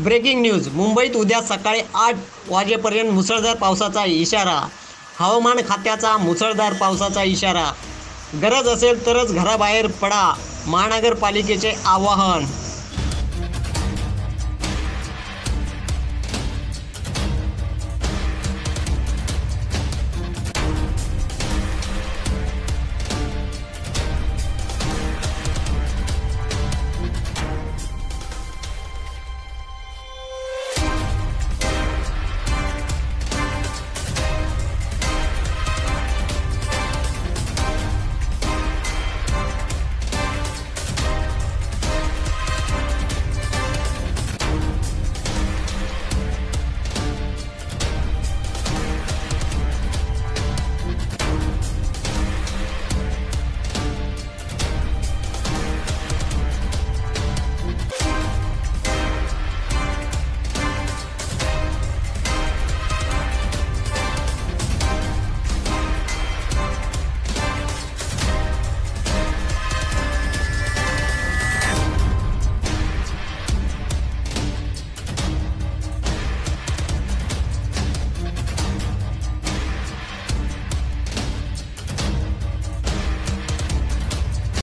Breaking news. मुंबईत उद्या सकाळी 8 वाजेपर्यंत मुसळधार पावसाचा इशारा. हवामान खात्याचा मुसळधार पावसाचा इशारा. गरज असेल तरच घराबाहेर पडा, महानगरपालिकेचे आवाहन.